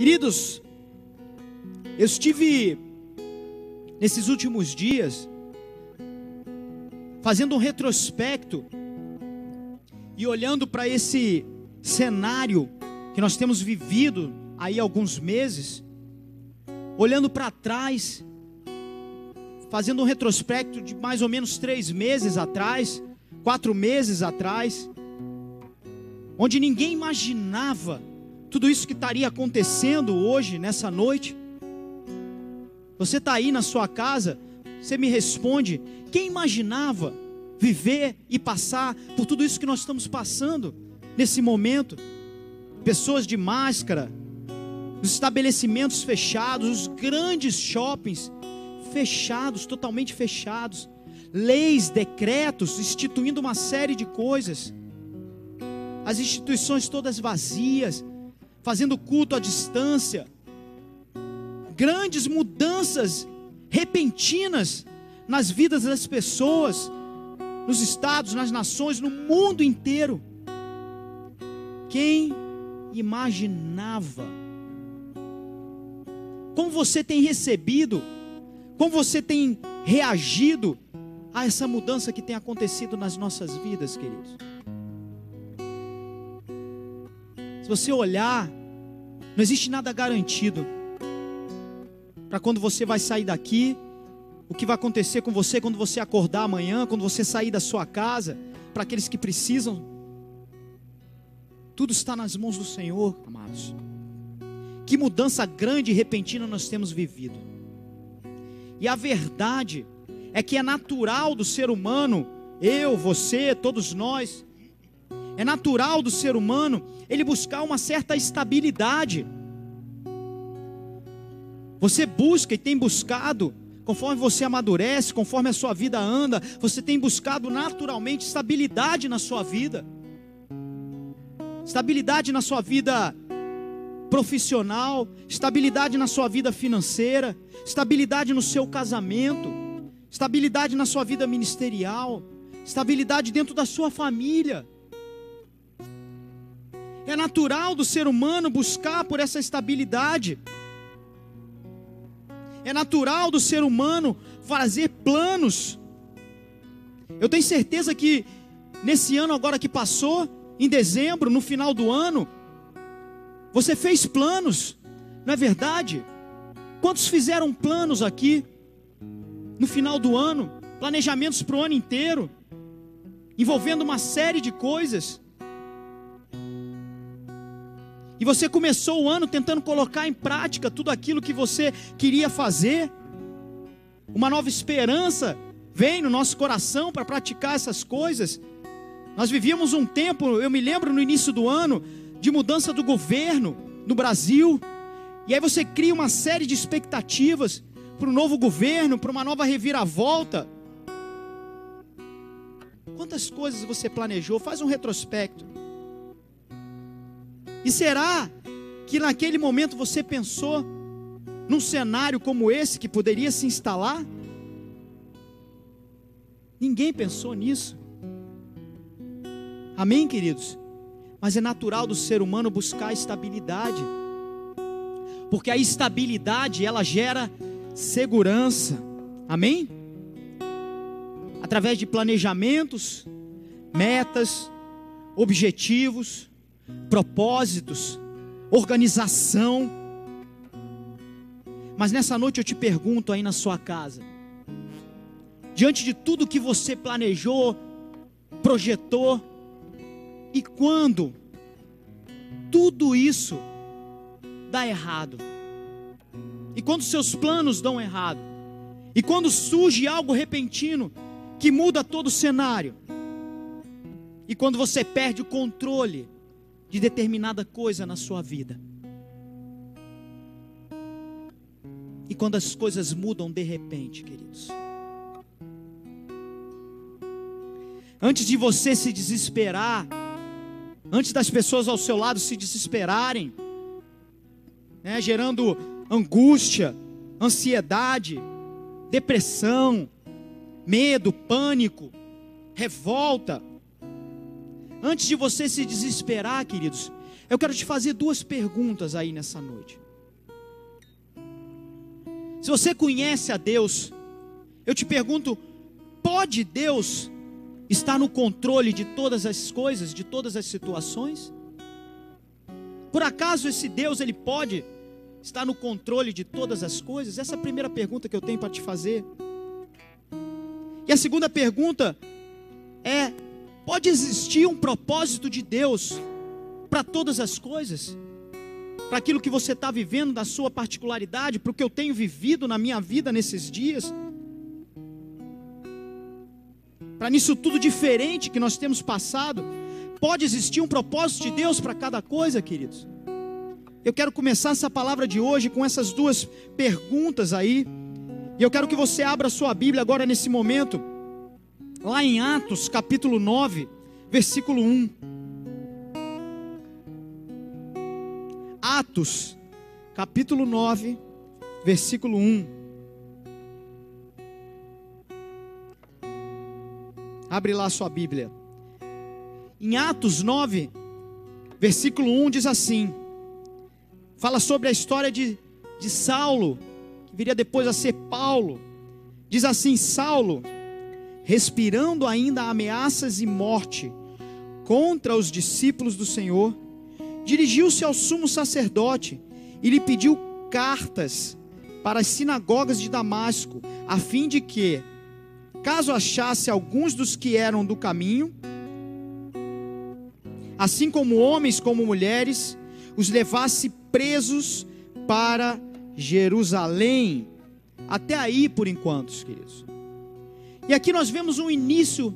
Queridos, eu estive nesses últimos dias fazendo um retrospecto e olhando para esse cenário que nós temos vivido aí há alguns meses, olhando para trás, fazendo um retrospecto de mais ou menos 3 meses atrás, 4 meses atrás, onde ninguém imaginava tudo isso que estaria acontecendo hoje, nessa noite. Você está aí na sua casa, você me responde: quem imaginava viver e passar por tudo isso que nós estamos passando nesse momento? Pessoas de máscara, os estabelecimentos fechados, os grandes shoppings fechados, totalmente fechados, leis, decretos instituindo uma série de coisas, as instituições todas vazias, fazendo culto à distância, grandes mudanças repentinas nas vidas das pessoas, nos estados, nas nações, no mundo inteiro. Quem imaginava? Como você tem recebido, como você tem reagido a essa mudança que tem acontecido nas nossas vidas, queridos? Se você olhar, não existe nada garantido para quando você vai sair daqui, o que vai acontecer com você quando você acordar amanhã, quando você sair da sua casa, para aqueles que precisam. Tudo está nas mãos do Senhor, amados. Que mudança grande e repentina nós temos vivido. E a verdade é que é natural do ser humano, eu, você, todos nós, é natural do ser humano ele buscar uma certa estabilidade. Você busca e tem buscado, conforme você amadurece, conforme a sua vida anda, você tem buscado naturalmente estabilidade na sua vida. Estabilidade na sua vida profissional, estabilidade na sua vida financeira, estabilidade no seu casamento, estabilidade na sua vida ministerial, estabilidade dentro da sua família. É natural do ser humano buscar por essa estabilidade. É natural do ser humano fazer planos. Eu tenho certeza que nesse ano agora que passou, em dezembro, no final do ano, você fez planos, não é verdade? Quantos fizeram planos aqui no final do ano? Planejamentos para o ano inteiro, envolvendo uma série de coisas. E você começou o ano tentando colocar em prática tudo aquilo que você queria fazer. Uma nova esperança vem no nosso coração para praticar essas coisas. Nós vivíamos um tempo, eu me lembro no início do ano, de mudança do governo no Brasil. E aí você cria uma série de expectativas para um novo governo, para uma nova reviravolta. Quantas coisas você planejou? Faz um retrospecto. E será que naquele momento você pensou num cenário como esse que poderia se instalar? Ninguém pensou nisso. Amém, queridos? Mas é natural do ser humano buscar estabilidade, porque a estabilidade ela gera segurança. Amém? Através de planejamentos, metas, objetivos, propósitos, organização. Mas nessa noite eu te pergunto aí na sua casa, diante de tudo que você planejou, projetou, e quando tudo isso dá errado, e quando seus planos dão errado, e quando surge algo repentino que muda todo o cenário, e quando você perde o controle de determinada coisa na sua vida, e quando as coisas mudam de repente, queridos, antes de você se desesperar, antes das pessoas ao seu lado se desesperarem, né, gerando angústia, ansiedade, depressão, medo, pânico, revolta, antes de você se desesperar, queridos, eu quero te fazer 2 perguntas aí nessa noite. Se você conhece a Deus, eu te pergunto, pode Deus estar no controle de todas as coisas, de todas as situações? Por acaso esse Deus, ele pode estar no controle de todas as coisas? Essa é a primeira pergunta que eu tenho para te fazer. E a segunda pergunta é: pode existir um propósito de Deus para todas as coisas? Para aquilo que você está vivendo, da sua particularidade, para o que eu tenho vivido na minha vida nesses dias? Para nisso tudo diferente que nós temos passado, pode existir um propósito de Deus para cada coisa, queridos? Eu quero começar essa palavra de hoje com essas duas perguntas aí. E eu quero que você abra a sua Bíblia agora nesse momento, lá em Atos capítulo 9, versículo 1. Atos capítulo 9, versículo 1. Abre lá a sua Bíblia. Em Atos 9, versículo 1 diz assim, fala sobre a história de Saulo, que viria depois a ser Paulo. Diz assim: Saulo, respirando ainda ameaças e morte contra os discípulos do Senhor, dirigiu-se ao sumo sacerdote e lhe pediu cartas para as sinagogas de Damasco, a fim de que, caso achasse alguns dos que eram do caminho, assim como homens como mulheres, os levasse presos para Jerusalém. Até aí por enquanto, queridos. E aqui nós vemos um início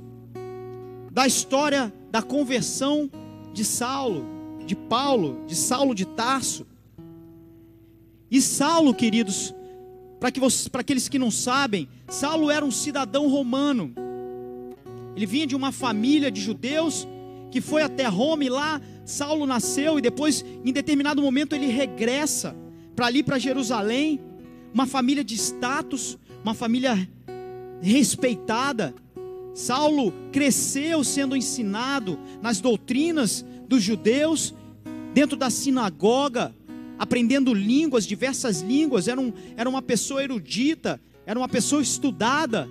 da história da conversão de Saulo, de Paulo, de Saulo de Tarso. E Saulo, queridos, para aqueles que não sabem, Saulo era um cidadão romano. Ele vinha de uma família de judeus que foi até Roma, e lá Saulo nasceu, e depois, em determinado momento, ele regressa para ali, para Jerusalém. Uma família de status, uma família respeitada. Saulo cresceu sendo ensinado nas doutrinas dos judeus, dentro da sinagoga, aprendendo línguas, diversas línguas. Era uma pessoa erudita, era uma pessoa estudada,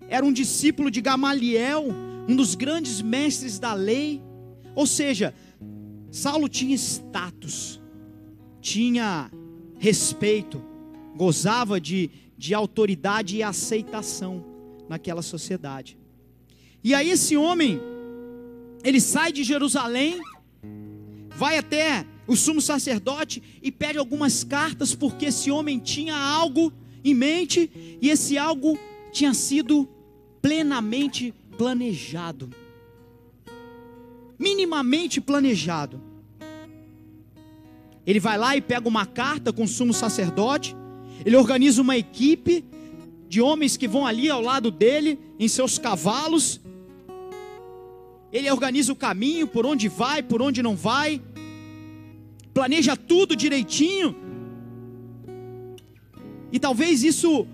era um discípulo de Gamaliel, um dos grandes mestres da lei. Ou seja, Saulo tinha status, tinha respeito, gozava de autoridade e aceitação naquela sociedade. E aí esse homem, ele sai de Jerusalém, vai até o sumo sacerdote e pede algumas cartas, porque esse homem tinha algo em mente, e esse algo tinha sido plenamente planejado, minimamente planejado. Ele vai lá e pega uma carta com o sumo sacerdote, ele organiza uma equipe de homens que vão ali ao lado dele, em seus cavalos. Ele organiza o caminho, por onde vai, por onde não vai, planeja tudo direitinho. E talvez isso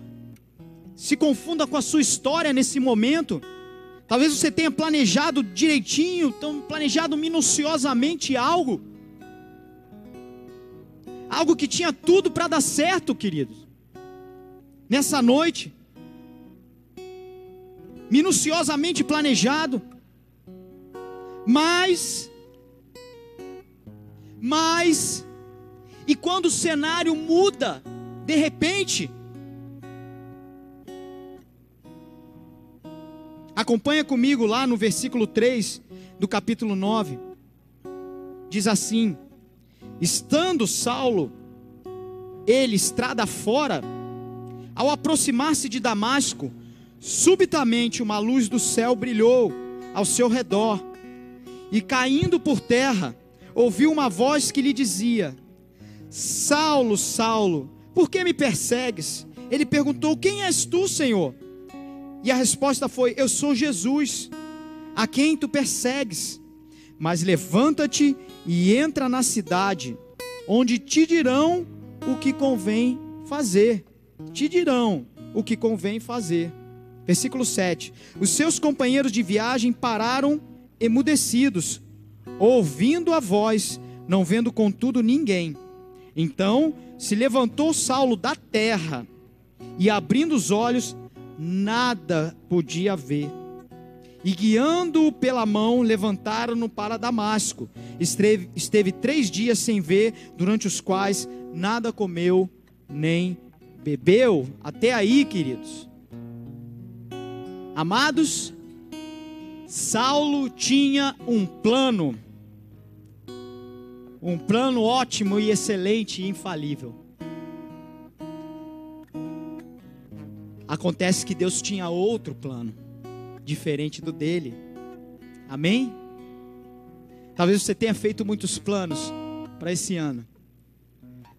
se confunda com a sua história nesse momento. Talvez você tenha planejado direitinho, planejado minuciosamente algo que tinha tudo para dar certo, queridos. Nessa noite, minuciosamente planejado, mas, e quando o cenário muda, de repente, acompanha comigo lá no versículo 3 do capítulo 9, diz assim: estando Saulo, ele estrada fora, ao aproximar-se de Damasco, subitamente uma luz do céu brilhou ao seu redor, e caindo por terra, ouviu uma voz que lhe dizia: Saulo, Saulo, por que me persegues? Ele perguntou: quem és tu, Senhor? E a resposta foi: eu sou Jesus, a quem tu persegues. Mas levanta-te e entra na cidade, onde te dirão o que convém fazer. Te dirão o que convém fazer. Versículo 7. Os seus companheiros de viagem pararam emudecidos, ouvindo a voz, não vendo contudo ninguém. Então se levantou Saulo da terra e abrindo os olhos, nada podia ver. E guiando-o pela mão, levantaram-no para Damasco. Esteve 3 dias sem ver, durante os quais nada comeu nem bebeu. Até aí, queridos. Amados, Saulo tinha um plano ótimo e excelente e infalível. Acontece que Deus tinha outro plano, diferente do dele. Amém? Talvez você tenha feito muitos planos para esse ano,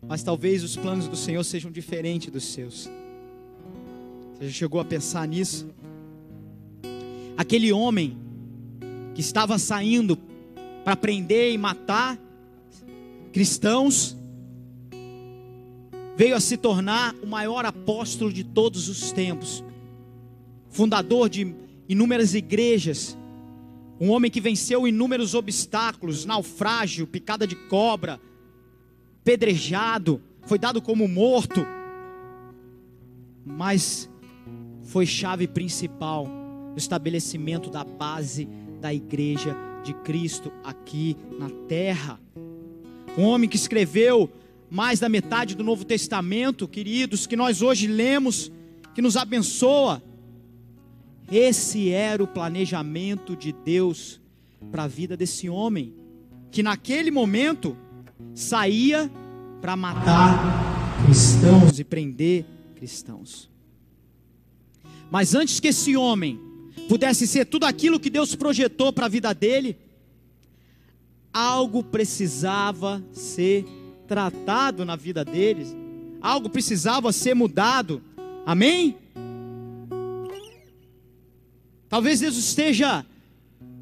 mas talvez os planos do Senhor sejam diferentes dos seus. Você já chegou a pensar nisso? Aquele homem que estava saindo para prender e matar cristãos, veio a se tornar o maior apóstolo de todos os tempos, fundador de inúmeras igrejas, um homem que venceu inúmeros obstáculos, naufrágio, picada de cobra, pedrejado, foi dado como morto, mas foi chave principal no estabelecimento da base da igreja de Cristo aqui na terra. Um homem que escreveu mais da metade do Novo Testamento, queridos, que nós hoje lemos, que nos abençoa. Esse era o planejamento de Deus para a vida desse homem, que naquele momento saía para matar cristãos e prender cristãos. Mas antes que esse homem pudesse ser tudo aquilo que Deus projetou para a vida dele, algo precisava ser tratado na vida deles, algo precisava ser mudado. Amém? Talvez Deus esteja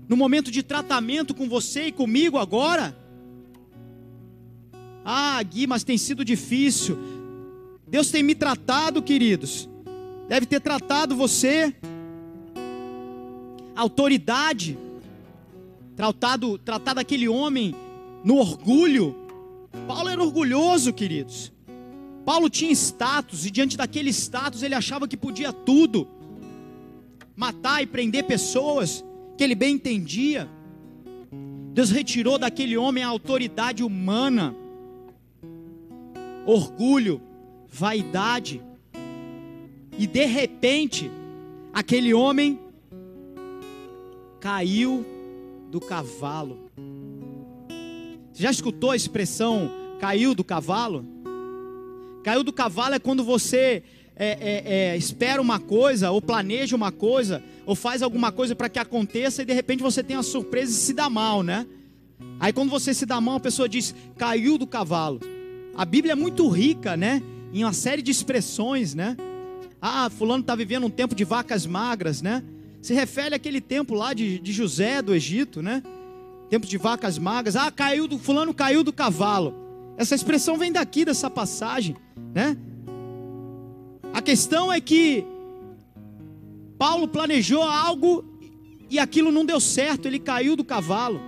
no momento de tratamento com você e comigo agora. Ah, Gui, mas tem sido difícil. Deus tem me tratado, queridos. Deve ter tratado você. Autoridade, tratado aquele homem no orgulho. Paulo era orgulhoso, queridos. Paulo tinha status, e diante daquele status ele achava que podia tudo, matar e prender pessoas que ele bem entendia. Deus retirou daquele homem a autoridade humana, orgulho, vaidade, e de repente aquele homem caiu do cavalo. Você já escutou a expressão caiu do cavalo? Caiu do cavalo é quando você espera uma coisa, ou planeja uma coisa, ou faz alguma coisa para que aconteça, e de repente você tem uma surpresa e se dá mal, né? Aí quando você se dá mal, a pessoa diz, caiu do cavalo. A Bíblia é muito rica, né? Em uma série de expressões, né? Ah, fulano está vivendo um tempo de vacas magras, né? Se refere àquele tempo lá de José do Egito, né? Tempo de vacas magras. Ah, fulano caiu do cavalo. Essa expressão vem daqui, dessa passagem, né? A questão é que Paulo planejou algo e aquilo não deu certo, ele caiu do cavalo.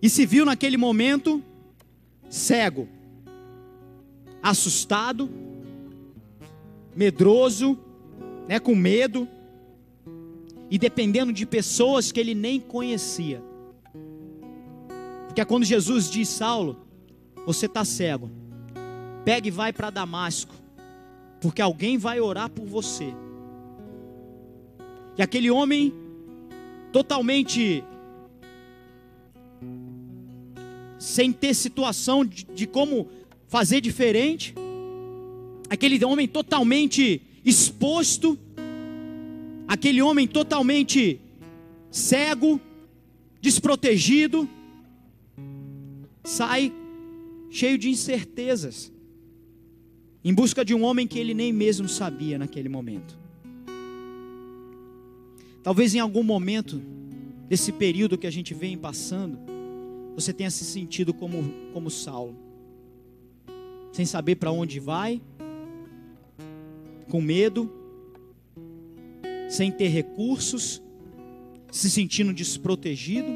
E se viu naquele momento cego, assustado, medroso, né, com medo, e dependendo de pessoas que ele nem conhecia. Porque é quando Jesus diz, Saulo, você está cego, pega e vai para Damasco, porque alguém vai orar por você. E aquele homem totalmente sem ter situação de como fazer diferente, aquele homem totalmente exposto, aquele homem totalmente cego, desprotegido, sai cheio de incertezas, em busca de um homem que ele nem mesmo sabia naquele momento. Talvez em algum momento desse período que a gente vem passando, você tenha se sentido como Saulo, sem saber para onde vai, com medo, sem ter recursos, se sentindo desprotegido.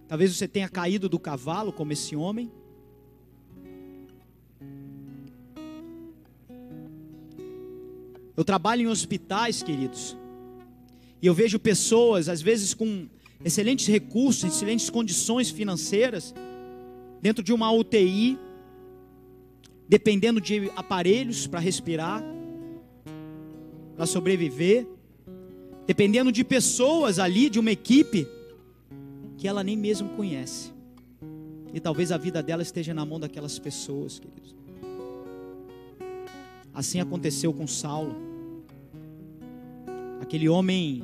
Talvez você tenha caído do cavalo como esse homem, trabalho em hospitais, queridos, e eu vejo pessoas, às vezes com excelentes recursos, excelentes condições financeiras, dentro de uma UTI, dependendo de aparelhos para respirar, para sobreviver, dependendo de pessoas ali, de uma equipe, que ela nem mesmo conhece, e talvez a vida dela esteja na mão daquelas pessoas, queridos. Assim aconteceu com Saulo. Aquele homem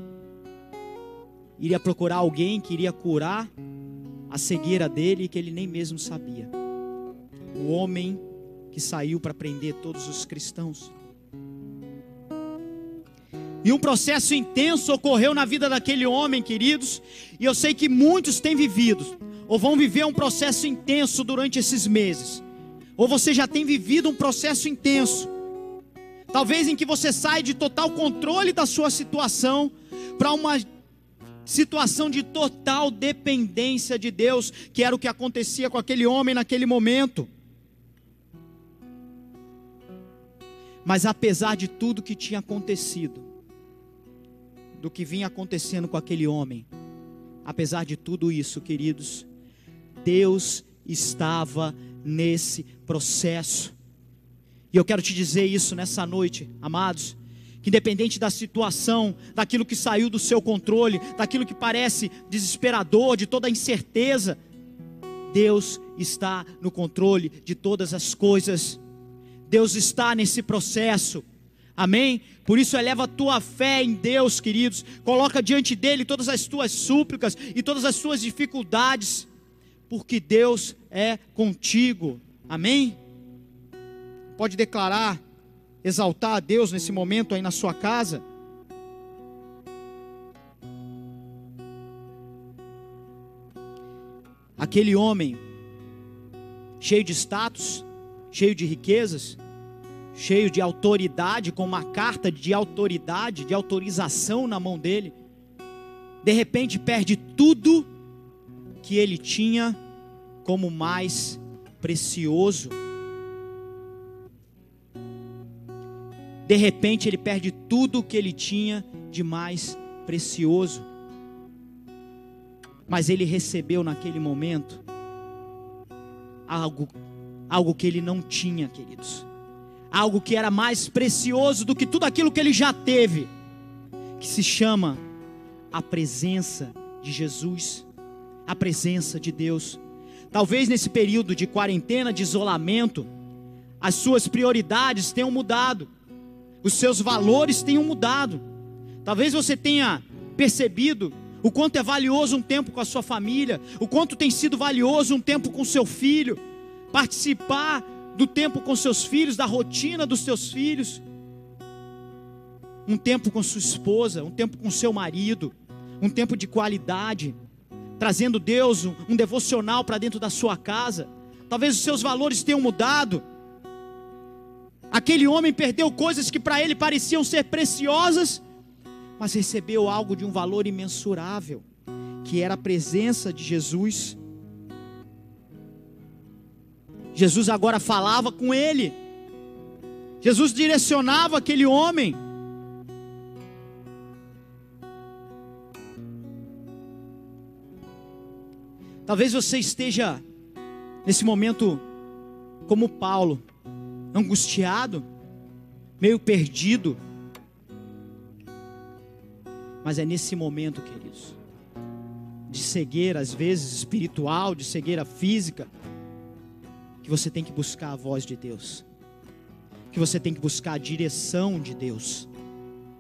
iria procurar alguém que iria curar a cegueira dele, que ele nem mesmo sabia. O homem que saiu para prender todos os cristãos. E um processo intenso ocorreu na vida daquele homem, queridos. E eu sei que muitos têm vivido, ou vão viver um processo intenso durante esses meses. Ou você já tem vivido um processo intenso. Talvez em que você sai de total controle da sua situação para uma situação de total dependência de Deus, que era o que acontecia com aquele homem naquele momento. Mas apesar de tudo que tinha acontecido, do que vinha acontecendo com aquele homem, apesar de tudo isso, queridos, Deus estava nesse processo. E eu quero te dizer isso nessa noite, amados, que independente da situação, daquilo que saiu do seu controle, daquilo que parece desesperador, de toda a incerteza, Deus está no controle de todas as coisas. Deus está nesse processo. Amém? Por isso eleva a tua fé em Deus, queridos. Coloca diante dele todas as tuas súplicas e todas as suas dificuldades, porque Deus é contigo. Amém? Pode declarar, exaltar a Deus nesse momento aí na sua casa. Aquele homem, cheio de status, cheio de riquezas, cheio de autoridade, com uma carta de autoridade, de autorização na mão dele, de repente perde tudo que ele tinha como mais precioso. De repente ele perde tudo o que ele tinha de mais precioso. Mas ele recebeu naquele momento algo que ele não tinha, queridos. Algo que era mais precioso do que tudo aquilo que ele já teve, que se chama a presença de Jesus, a presença de Deus. Talvez nesse período de quarentena, de isolamento, as suas prioridades tenham mudado, os seus valores tenham mudado. Talvez você tenha percebido o quanto é valioso um tempo com a sua família, o quanto tem sido valioso um tempo com seu filho, participar do tempo com seus filhos, da rotina dos seus filhos, um tempo com sua esposa, um tempo com seu marido, um tempo de qualidade, trazendo Deus, um devocional para dentro da sua casa. Talvez os seus valores tenham mudado. Aquele homem perdeu coisas que para ele pareciam ser preciosas, mas recebeu algo de um valor imensurável, que era a presença de Jesus. Jesus agora falava com ele, Jesus direcionava aquele homem. Talvez você esteja nesse momento como Paulo, angustiado, meio perdido. Mas é nesse momento, queridos, de cegueira, às vezes espiritual, de cegueira física, que você tem que buscar a voz de Deus, que você tem que buscar a direção de Deus,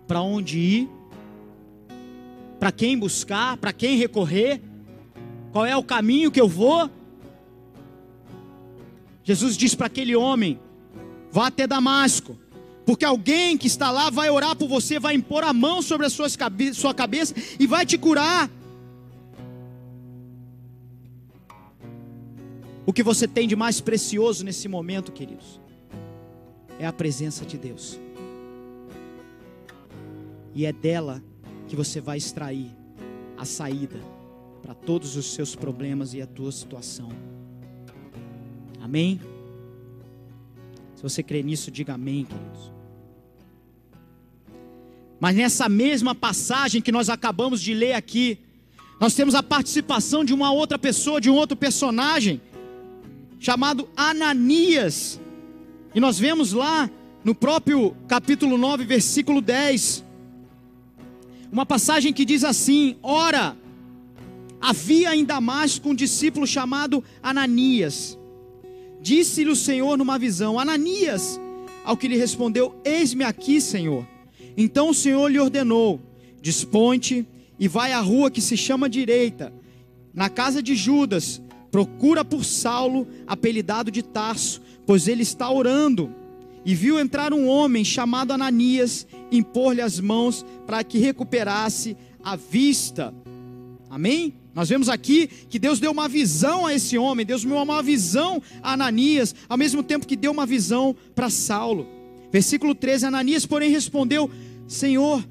para onde ir, para quem buscar, para quem recorrer, qual é o caminho que eu vou. Jesus diz para aquele homem: vá até Damasco, porque alguém que está lá vai orar por você, vai impor a mão sobre a sua cabeça e vai te curar. O que você tem de mais precioso nesse momento, queridos, é a presença de Deus. E é dela que você vai extrair a saída para todos os seus problemas e a tua situação. Amém? Se você crê nisso, diga amém, queridos. Mas nessa mesma passagem que nós acabamos de ler aqui, nós temos a participação de uma outra pessoa, de um outro personagem, chamado Ananias. E nós vemos lá no próprio capítulo 9, versículo 10, uma passagem que diz assim: ora, havia em Damasco um discípulo chamado Ananias. Disse-lhe o Senhor numa visão: Ananias. Ao que lhe respondeu: eis-me aqui, Senhor. Então o Senhor lhe ordenou: dispõe-te e vai à rua que se chama Direita, na casa de Judas, procura por Saulo, apelidado de Tarso, pois ele está orando. E viu entrar um homem chamado Ananias, impor-lhe as mãos para que recuperasse a vista. Amém? Nós vemos aqui que Deus deu uma visão a esse homem, Deus deu uma visão a Ananias, ao mesmo tempo que deu uma visão para Saulo. Versículo 13, Ananias, porém, respondeu: Senhor,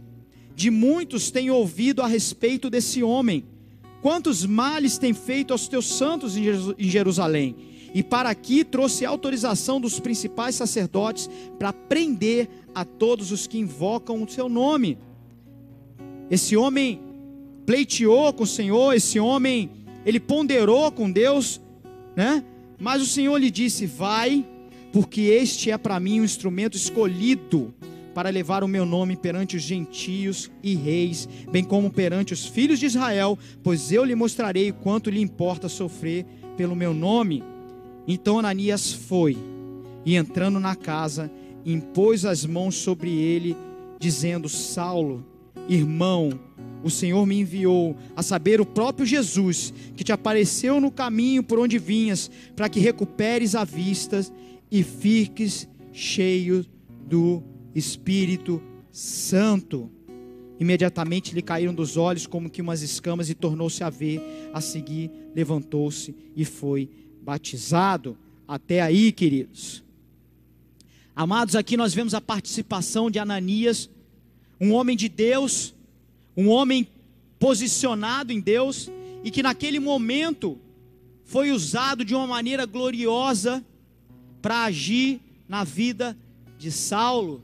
de muitos tenho ouvido a respeito desse homem, quantos males tem feito aos teus santos em Jerusalém, e para aqui trouxe autorização dos principais sacerdotes para prender a todos os que invocam o seu nome. Esse homem pleiteou com o Senhor, esse homem, ele ponderou com Deus, né? Mas o Senhor lhe disse: vai, porque este é para mim um instrumento escolhido para levar o meu nome perante os gentios e reis, bem como perante os filhos de Israel, pois eu lhe mostrarei quanto lhe importa sofrer pelo meu nome. Então Ananias foi, e entrando na casa, impôs as mãos sobre ele, dizendo: Saulo, irmão, o Senhor me enviou, a saber, o próprio Jesus, que te apareceu no caminho por onde vinhas, para que recuperes a vista e fiques cheio do Espírito Santo. Imediatamente lhe caíram dos olhos como que umas escamas, e tornou-se a ver. A seguir levantou-se e foi batizado. Até aí, queridos. Amados, aqui nós vemos a participação de Ananias, um homem de Deus, um homem posicionado em Deus, e que naquele momento foi usado de uma maneira gloriosa para agir na vida de Saulo.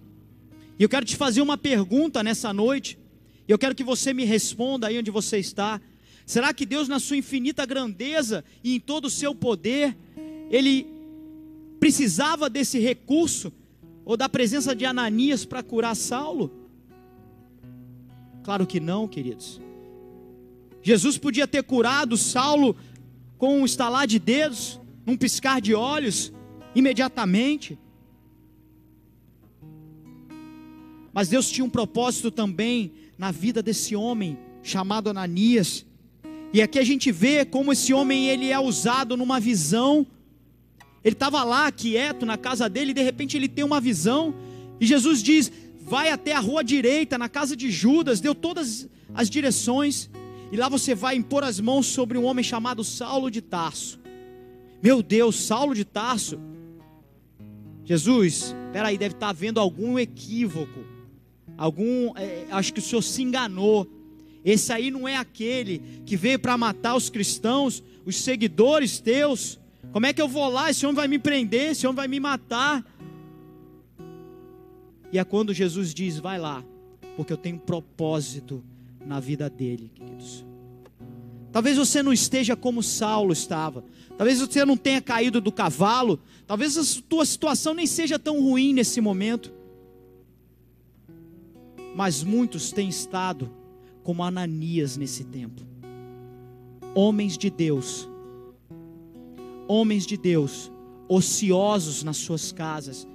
E eu quero te fazer uma pergunta nessa noite, e eu quero que você me responda aí onde você está. Será que Deus, na sua infinita grandeza e em todo o seu poder, Ele precisava desse recurso, ou da presença de Ananias para curar Saulo? Claro que não, queridos. Jesus podia ter curado Saulo com um estalar de dedos, um piscar de olhos, imediatamente. Mas Deus tinha um propósito também na vida desse homem chamado Ananias. E aqui a gente vê como esse homem, ele é usado numa visão. Ele estava lá quieto na casa dele, e de repente ele tem uma visão, e Jesus diz: vai até a rua direita, na casa de Judas. Deu todas as direções, e lá você vai impor as mãos sobre um homem chamado Saulo de Tarso. Meu Deus, Saulo de Tarso. Jesus, peraí, deve estar havendo algum equívoco, acho que o Senhor se enganou. Esse aí não é aquele que veio para matar os cristãos, os seguidores teus. Como é que eu vou lá? Esse homem vai me prender, esse homem vai me matar. E é quando Jesus diz: vai lá, porque eu tenho um propósito na vida dele, queridos. Talvez você não esteja como Saulo estava, talvez você não tenha caído do cavalo, talvez a tua situação nem seja tão ruim nesse momento, mas muitos têm estado como Ananias nesse tempo. Homens de Deus, ociosos nas suas casas,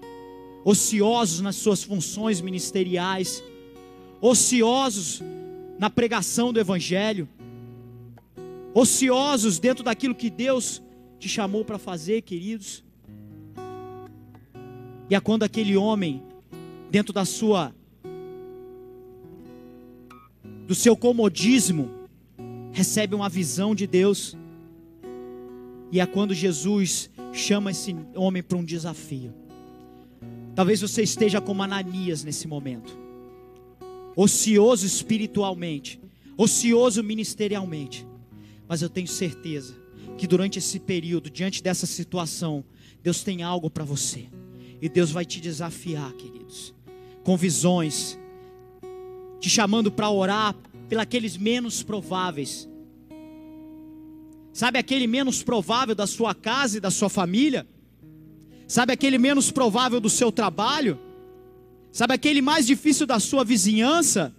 ociosos nas suas funções ministeriais, ociosos na pregação do Evangelho, ociosos dentro daquilo que Deus te chamou para fazer, queridos. E é quando aquele homem, dentro do seu comodismo, recebe uma visão de Deus, e é quando Jesus chama esse homem para um desafio. Talvez você esteja como Ananias nesse momento, ocioso espiritualmente, ocioso ministerialmente, mas eu tenho certeza que durante esse período, diante dessa situação, Deus tem algo para você, e Deus vai te desafiar, queridos, com visões, te chamando para orar pelos menos prováveis. Sabe aquele menos provável da sua casa e da sua família? Sabe aquele menos provável do seu trabalho? Sabe aquele mais difícil da sua vizinhança?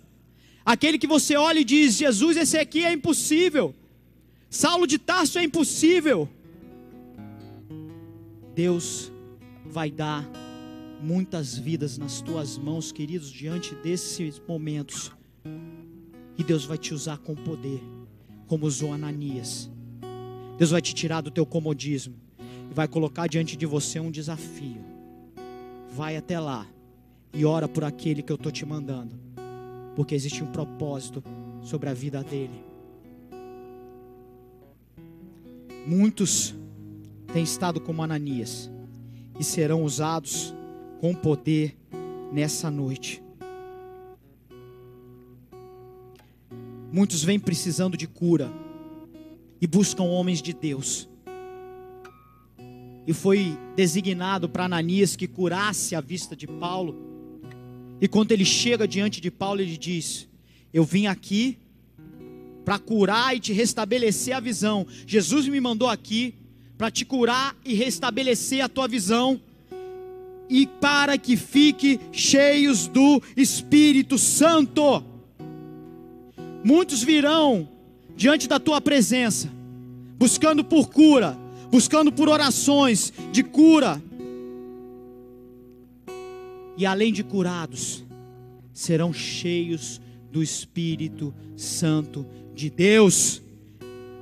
Aquele que você olha e diz: Jesus, esse aqui é impossível. Saulo de Tarso é impossível. Deus vai dar muitas vidas nas tuas mãos, queridos, diante desses momentos. E Deus vai te usar com poder, como usou Ananias. Deus vai te tirar do teu comodismo e vai colocar diante de você um desafio. Vai até lá e ora por aquele que eu estou te mandando, porque existe um propósito sobre a vida dele. Muitos têm estado como Ananias e serão usados com poder nessa noite. Muitos vêm precisando de cura e buscam homens de Deus. E foi designado para Ananias que curasse a vista de Paulo. E quando ele chega diante de Paulo, ele diz: eu vim aqui para curar e te restabelecer a visão. Jesus me mandou aqui para te curar e restabelecer a tua visão, e para que fique cheios do Espírito Santo. Muitos virão diante da tua presença, buscando por cura, buscando por orações de cura. E além de curados, serão cheios do Espírito Santo de Deus.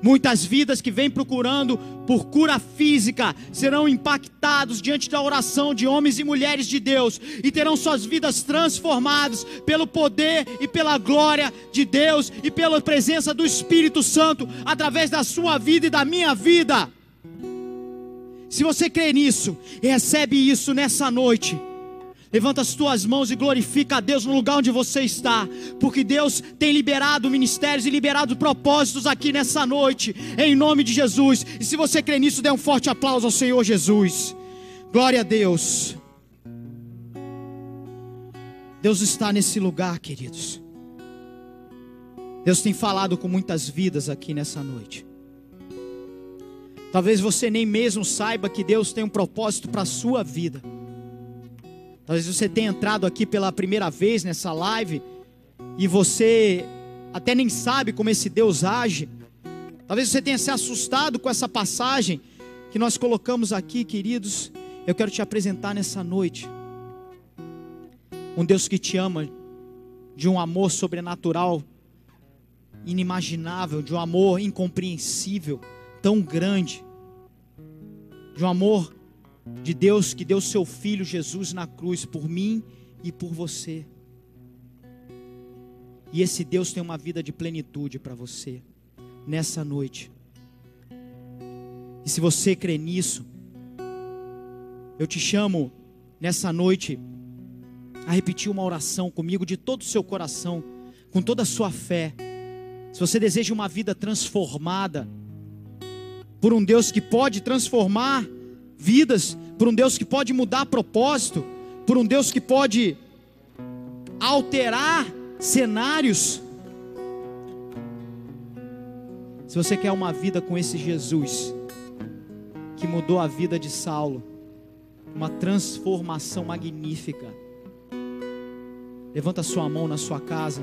Muitas vidas que vêm procurando por cura física serão impactados diante da oração de homens e mulheres de Deus, e terão suas vidas transformadas pelo poder e pela glória de Deus e pela presença do Espírito Santo através da sua vida e da minha vida. Se você crê nisso, recebe isso nessa noite. Levanta as tuas mãos e glorifica a Deus no lugar onde você está, porque Deus tem liberado ministérios e liberado propósitos aqui nessa noite, em nome de Jesus. E se você crê nisso, dê um forte aplauso ao Senhor Jesus. Glória a Deus. Deus está nesse lugar, queridos. Deus tem falado com muitas vidas aqui nessa noite. Talvez você nem mesmo saiba que Deus tem um propósito para a sua vida. Talvez você tenha entrado aqui pela primeira vez nessa live e você até nem sabe como esse Deus age. Talvez você tenha se assustado com essa passagem que nós colocamos aqui, queridos. Eu quero te apresentar nessa noite um Deus que te ama de um amor sobrenatural, inimaginável, de um amor incompreensível, tão grande, de um amor de Deus que deu seu Filho Jesus na cruz por mim e por você. E esse Deus tem uma vida de plenitude para você nessa noite. E se você crê nisso, eu te chamo nessa noite a repetir uma oração comigo de todo o seu coração, com toda a sua fé. Se você deseja uma vida transformada por um Deus que pode transformar vidas, por um Deus que pode mudar propósito, por um Deus que pode alterar cenários. Se você quer uma vida com esse Jesus que mudou a vida de Saulo, uma transformação magnífica, levanta sua mão na sua casa,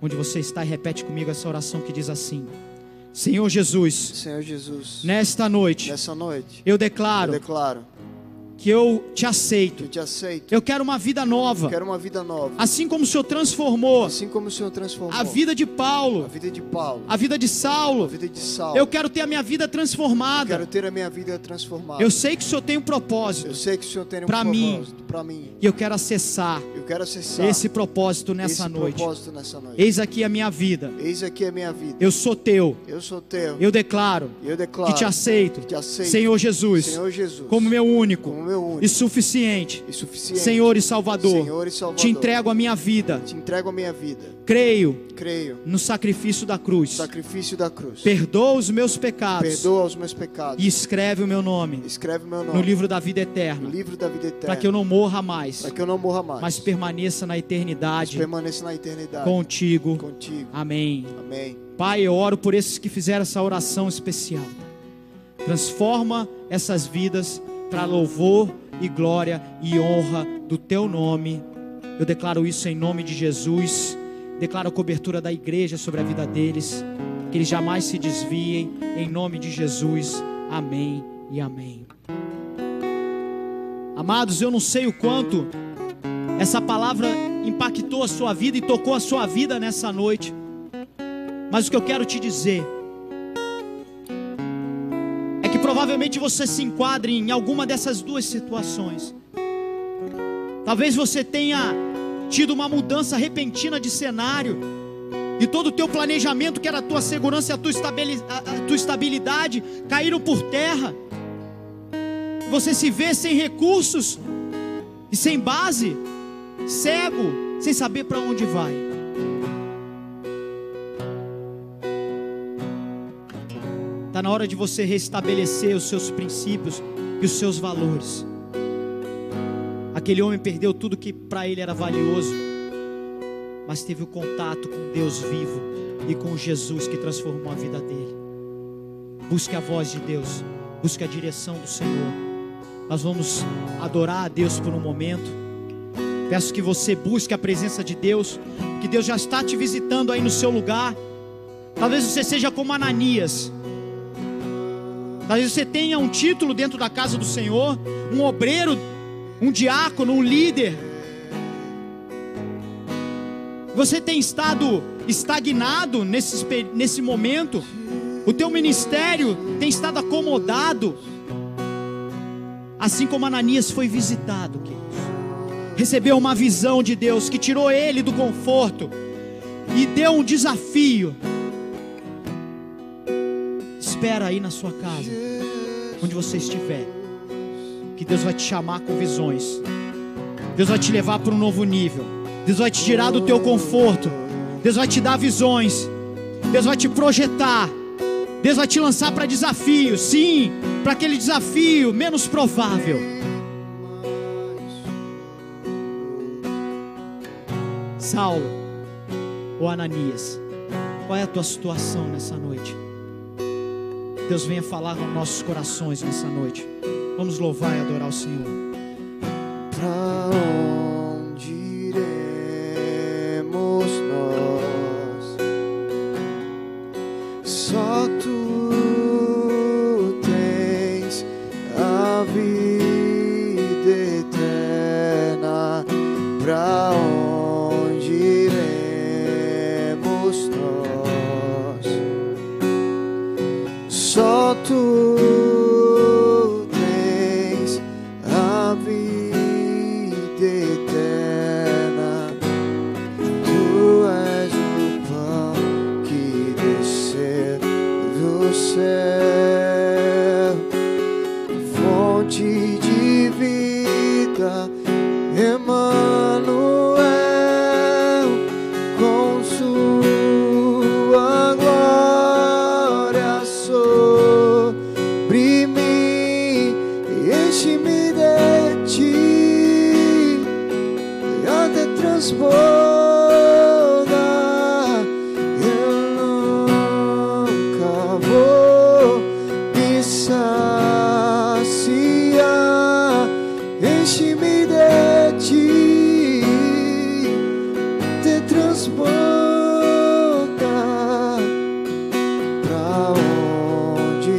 onde você está, e repete comigo essa oração que diz assim: Senhor Jesus, Senhor Jesus, nessa noite eu declaro que eu te aceito. Eu quero uma vida nova. Assim como o Senhor transformou a vida de Paulo, a vida de Saulo, eu quero ter a minha vida transformada. Eu sei que o Senhor tem um propósito para mim, e eu quero acessar esse propósito nessa noite. Eis aqui a minha vida. Eu sou teu. Eu declaro que te aceito, Senhor Jesus, como meu único e suficiente, Senhor e Salvador. Te entrego a minha vida. Creio no sacrifício da cruz. Perdoa os meus pecados. E escreve o meu nome no livro da vida eterna, para que eu não morra mais, mas permaneça na eternidade contigo. Amém. Pai, eu oro por esses que fizeram essa oração especial. Transforma essas vidas para louvor e glória e honra do teu nome. Eu declaro isso em nome de Jesus. Declaro a cobertura da igreja sobre a vida deles, que eles jamais se desviem, em nome de Jesus. Amém e amém. Amados, eu não sei o quanto essa palavra impactou a sua vida e tocou a sua vida nessa noite, mas o que eu quero te dizer é que provavelmente você se enquadre em alguma dessas duas situações. Talvez você tenha tido uma mudança repentina de cenário, e todo o teu planejamento, que era a tua segurança e a tua estabilidade, caíram por terra. Você se vê sem recursos e sem base, cego, sem saber para onde vai. Está na hora de você restabelecer os seus princípios e os seus valores. Aquele homem perdeu tudo que para ele era valioso, mas teve o contato com Deus vivo e com Jesus que transformou a vida dele. Busque a voz de Deus, busque a direção do Senhor. Nós vamos adorar a Deus por um momento. Peço que você busque a presença de Deus, que Deus já está te visitando aí no seu lugar. Talvez você seja como Ananias. Talvez você tenha um título dentro da casa do Senhor, um obreiro, um diácono, um líder. Você tem estado estagnado nesse momento. O teu ministério tem estado acomodado. Assim como Ananias foi visitado, queridos. Recebeu uma visão de Deus que tirou ele do conforto e deu um desafio. Espera aí na sua casa, onde você estiver, que Deus vai te chamar com visões. Deus vai te levar para um novo nível. Deus vai te tirar do teu conforto. Deus vai te dar visões. Deus vai te projetar. Deus vai te lançar para desafios. Sim, para aquele desafio menos provável. Saulo ou Ananias, qual é a tua situação nessa noite? Deus venha falar nos nossos corações nessa noite. Vamos louvar e adorar o Senhor. Pra onde iremos nós? Só tu tens a vida eterna. Pra onde iremos nós? Só tu tens a vida eterna. Tu és o pão que desceu do céu, fonte de vida, Emanuel, com sua glória sobre mim, enche-me de ti e até transborda. Eu nunca vou me saciar. Enche-me de ti, te transborda. Pra onde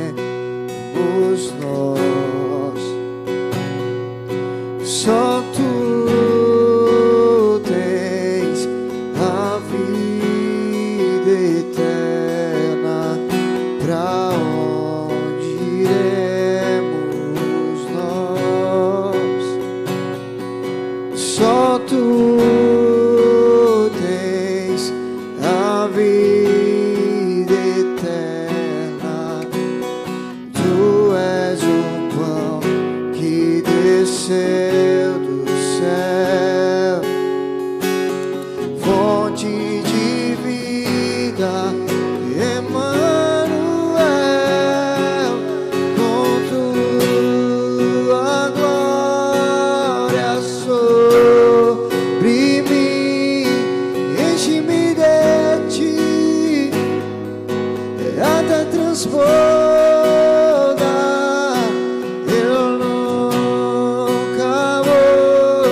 iremos nós? Só tu até transborda. Eu nunca vou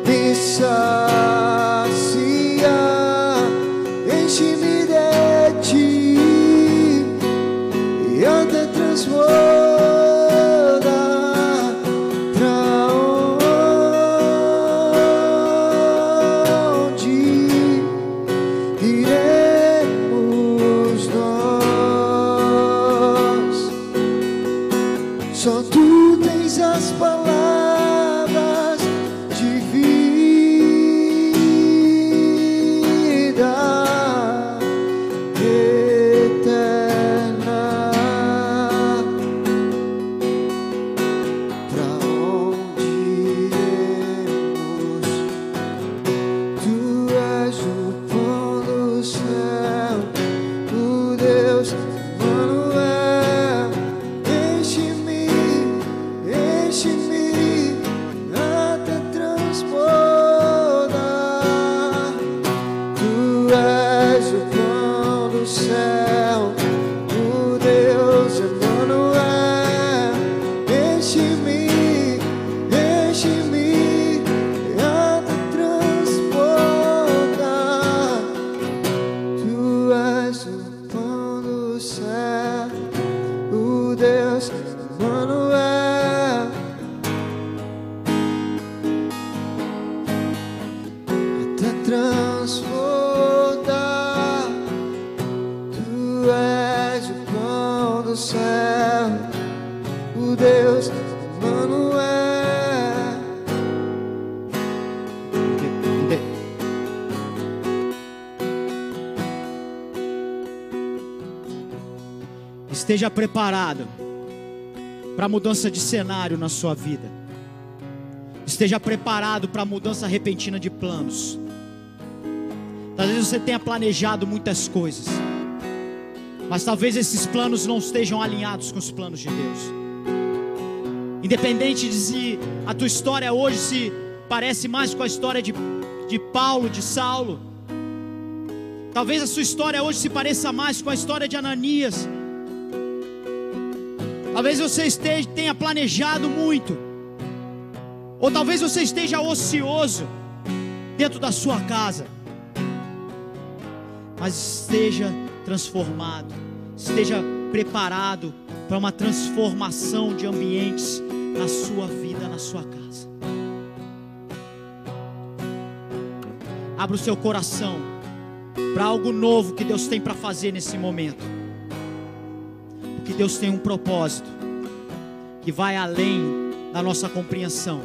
me saciar. Enche-me de ti e até transborda. Só tu tens as palavras de vida eterna. Pra onde iremos? Tu és o pão do céu, o Deus Emmanuel. Enche-me até transbordar. Tu és o pão do céu, o Deus Emmanuel. Enche-me até transbordar. Tu és o pão do céu, o Deus Emmanuel. Transbordar. Tu és o pão do céu, o Deus Emmanuel. Esteja preparado para a mudança de cenário na sua vida. Esteja preparado para a mudança repentina de planos. Talvez você tenha planejado muitas coisas, mas talvez esses planos não estejam alinhados com os planos de Deus. Independente de se a tua história hoje se parece mais com a história de Paulo, de Saulo. Talvez a sua história hoje se pareça mais com a história de Ananias. Talvez você tenha planejado muito, ou talvez você esteja ocioso dentro da sua casa. Mas esteja transformado, esteja preparado para uma transformação de ambientes na sua vida, na sua casa. Abra o seu coração para algo novo que Deus tem para fazer nesse momento. Porque Deus tem um propósito que vai além da nossa compreensão.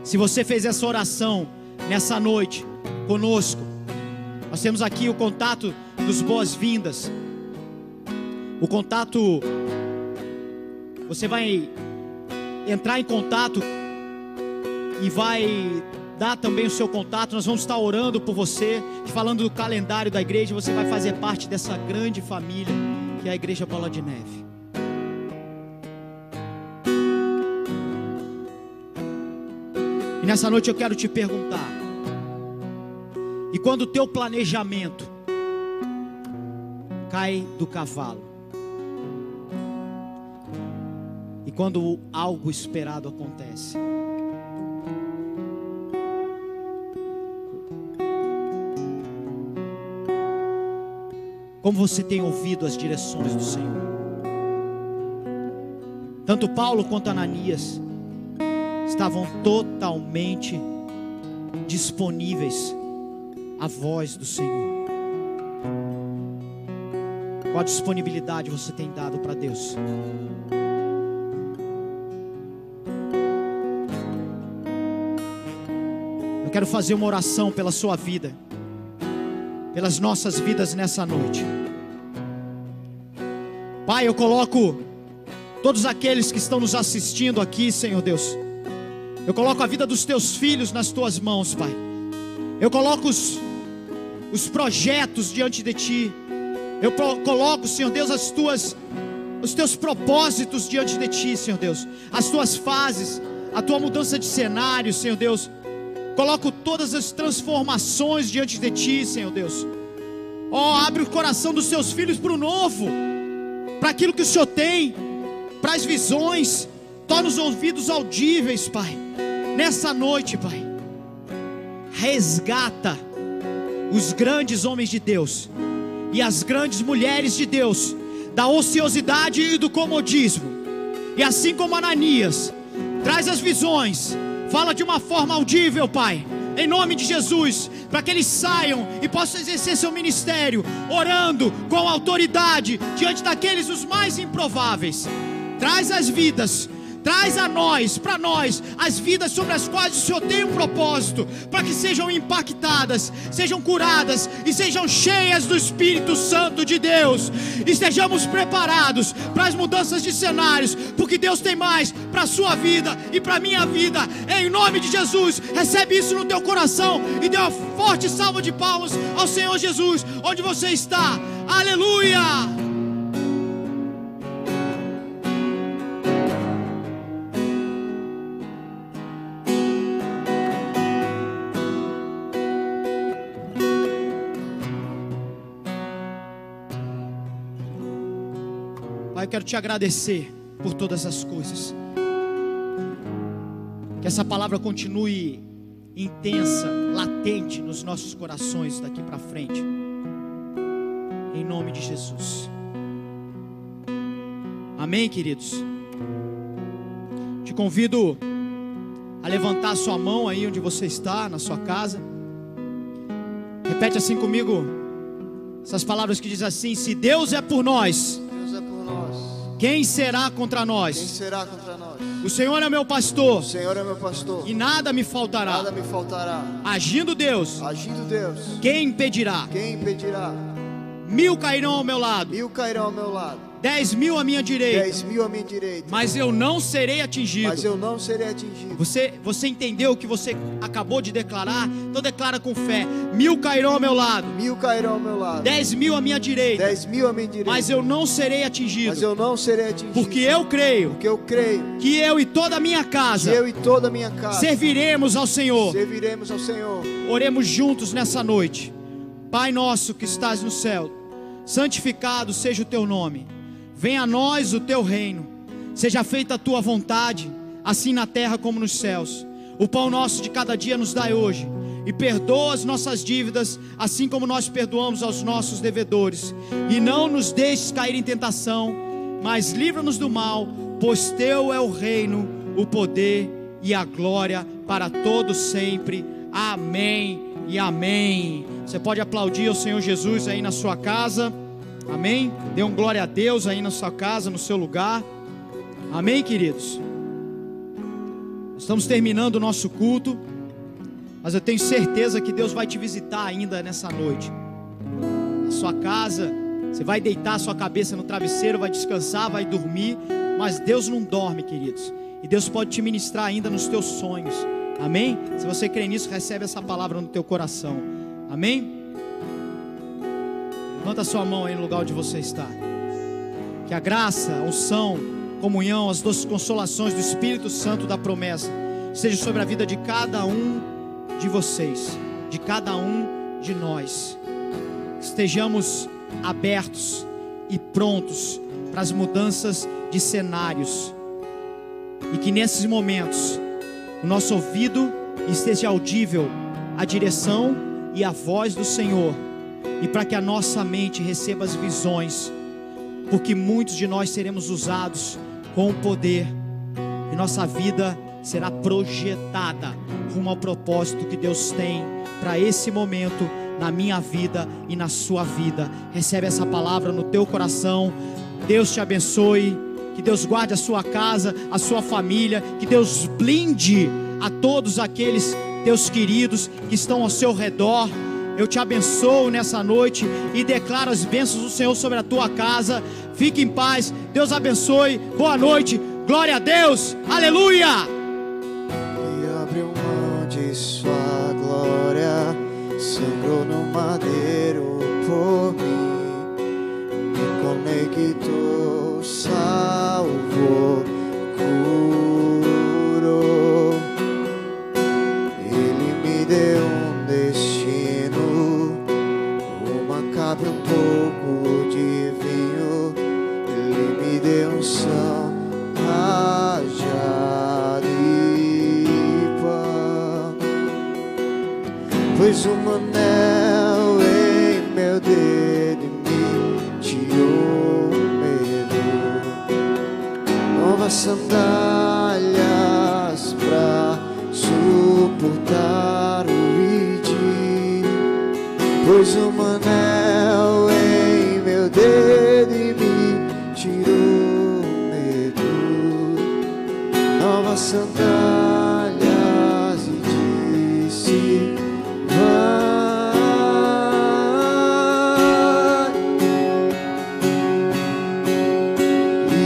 Se você fez essa oração nessa noite conosco, nós temos aqui o contato dos boas-vindas. O contato, você vai entrar em contato e vai dar também o seu contato. Nós vamos estar orando por você, falando do calendário da igreja. Você vai fazer parte dessa grande família que é a Igreja Bola de Neve. E nessa noite eu quero te perguntar: e quando o teu planejamento cai do cavalo? E quando algo esperado acontece? Como você tem ouvido as direções do Senhor? Tanto Paulo quanto Ananias estavam totalmente disponíveis à voz do Senhor. Qual disponibilidade você tem dado para Deus? Eu quero fazer uma oração pela sua vida, pelas nossas vidas nessa noite. Pai, eu coloco todos aqueles que estão nos assistindo aqui, Senhor Deus. Eu coloco a vida dos teus filhos nas tuas mãos, Pai. Eu coloco os projetos diante de ti. Eu coloco, Senhor Deus, os teus propósitos diante de ti, Senhor Deus. As tuas fases, a tua mudança de cenário, Senhor Deus. Coloco todas as transformações diante de ti, Senhor Deus. Ó, abre o coração dos seus filhos para o novo, para aquilo que o Senhor tem, para as visões. Torna os ouvidos audíveis, Pai, nessa noite, Pai. Resgata os grandes homens de Deus e as grandes mulheres de Deus da ociosidade e do comodismo. E assim como Ananias, traz as visões, fala de uma forma audível, Pai, em nome de Jesus, para que eles saiam e possam exercer seu ministério, orando com autoridade, diante daqueles os mais improváveis. Traz as vidas, traz a nós, para nós, as vidas sobre as quais o Senhor tem um propósito, para que sejam impactadas, sejam curadas e sejam cheias do Espírito Santo de Deus. Estejamos preparados para as mudanças de cenários, porque Deus tem mais para a sua vida e para a minha vida. Em nome de Jesus, recebe isso no teu coração e dê uma forte salva de palmas ao Senhor Jesus, onde você está. Aleluia! Pai, eu quero te agradecer por todas as coisas. Que essa palavra continue intensa, latente nos nossos corações daqui para frente. Em nome de Jesus. Amém, queridos? Te convido a levantar a sua mão aí onde você está, na sua casa. Repete assim comigo essas palavras que dizem assim: se Deus é por nós, quem será contra nós? Quem será contra nós? O Senhor é meu pastor. O Senhor é meu pastor. E nada me faltará. Nada me faltará. Agindo Deus. Agindo Deus. Quem impedirá? Quem impedirá? 1000 cairão ao meu lado. 1000 cairão ao meu lado. 10.000 à minha direita. 10.000 à minha direita. Mas eu não serei atingido. Mas eu não serei atingido. Você entendeu o que você acabou de declarar? Então declara com fé: 1000 cairão ao meu lado. 1000 cairão ao meu lado. 10.000 à minha direita. 10.000 à minha direita. Mas eu não serei atingido. Mas eu não serei atingido. Porque eu creio. Porque eu creio. Que eu e toda a minha casa. Que eu e toda a minha casa. Serviremos ao Senhor. Serviremos ao Senhor. Oremos juntos nessa noite. Pai nosso que estás no céu, santificado seja o teu nome. Venha a nós o teu reino. Seja feita a tua vontade, assim na terra como nos céus. O pão nosso de cada dia nos dai hoje. E perdoa as nossas dívidas, assim como nós perdoamos aos nossos devedores. E não nos deixes cair em tentação, mas livra-nos do mal, pois teu é o reino, o poder e a glória para todos sempre. Amém e amém. Você pode aplaudir o Senhor Jesus aí na sua casa. Amém? Dê um glória a Deus aí na sua casa, no seu lugar. Amém, queridos? Estamos terminando o nosso culto, mas eu tenho certeza que Deus vai te visitar ainda nessa noite. Na sua casa, você vai deitar a sua cabeça no travesseiro, vai descansar, vai dormir. Mas Deus não dorme, queridos. E Deus pode te ministrar ainda nos teus sonhos. Amém? Se você crê nisso, recebe essa palavra no teu coração. Amém? Levanta a sua mão aí no lugar onde você está. Que a graça, a unção, comunhão, as doces consolações do Espírito Santo da promessa seja sobre a vida de cada um de vocês, de cada um de nós. Estejamos abertos e prontos para as mudanças de cenários. E que nesses momentos o nosso ouvido esteja audível à direção e à voz do Senhor. E para que a nossa mente receba as visões, porque muitos de nós seremos usados com o poder, e nossa vida será projetada rumo ao propósito que Deus tem para esse momento, na minha vida e na sua vida. Recebe essa palavra no teu coração. Deus te abençoe, que Deus guarde a sua casa, a sua família, que Deus blinde a todos aqueles teus queridos que estão ao seu redor. Eu te abençoo nessa noite e declaro as bênçãos do Senhor sobre a tua casa. Fique em paz, Deus abençoe, boa noite, glória a Deus, aleluia. E abriu mão de sua glória, sangrou no madeiro por mim, me conectou, salvou, curou. Ele me deu um destino, uma cabra Pôs um anel em meu dedo e me tirou o medo. Novas sandálias pra suportar o ridículo. Pôs um anel em meu dedo e me tirou o medo. Novas sandálias e disse: vai. E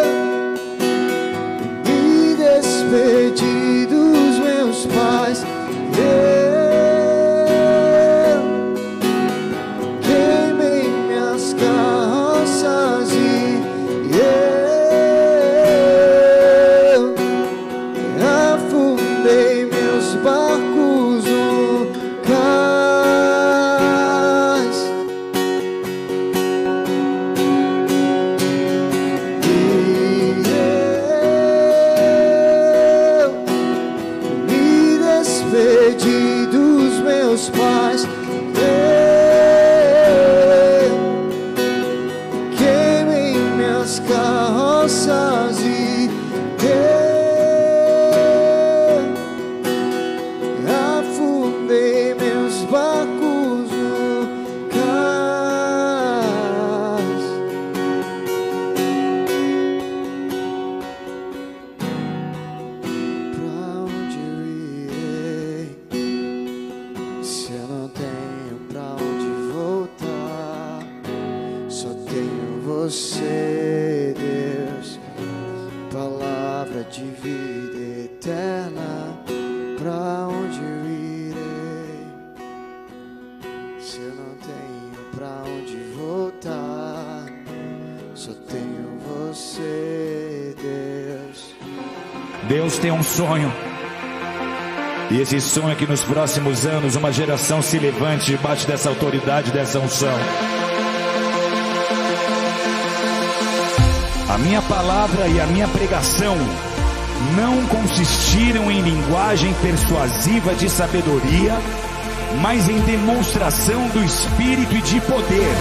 eu me despedi dos meus pais. Queimei minhas carroças e afundei meus barcos no cais. E eu me despedi dos meus pais. Queimei minhas carroças e afundei meus barcos no cais. Pra onde eu irei se eu não tenho pra onde voltar? Só tenho você, Deus, palavra de vida eterna. Pra onde eu irei se eu não tenho pra onde voltar? Só tenho você, Deus. Deus tem um sonho, e esse sonho é que nos próximos anos uma geração se levante debaixo dessa autoridade, dessa unção. A minha palavra e a minha pregação não consistiram em linguagem persuasiva de sabedoria, mas em demonstração do Espírito e de poder.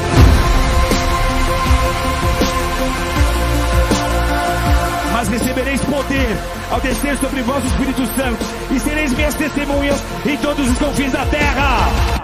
Mas recebereis poder ao descer sobre vós o Espírito Santo, e sereis minhas testemunhas em todos os confins da terra.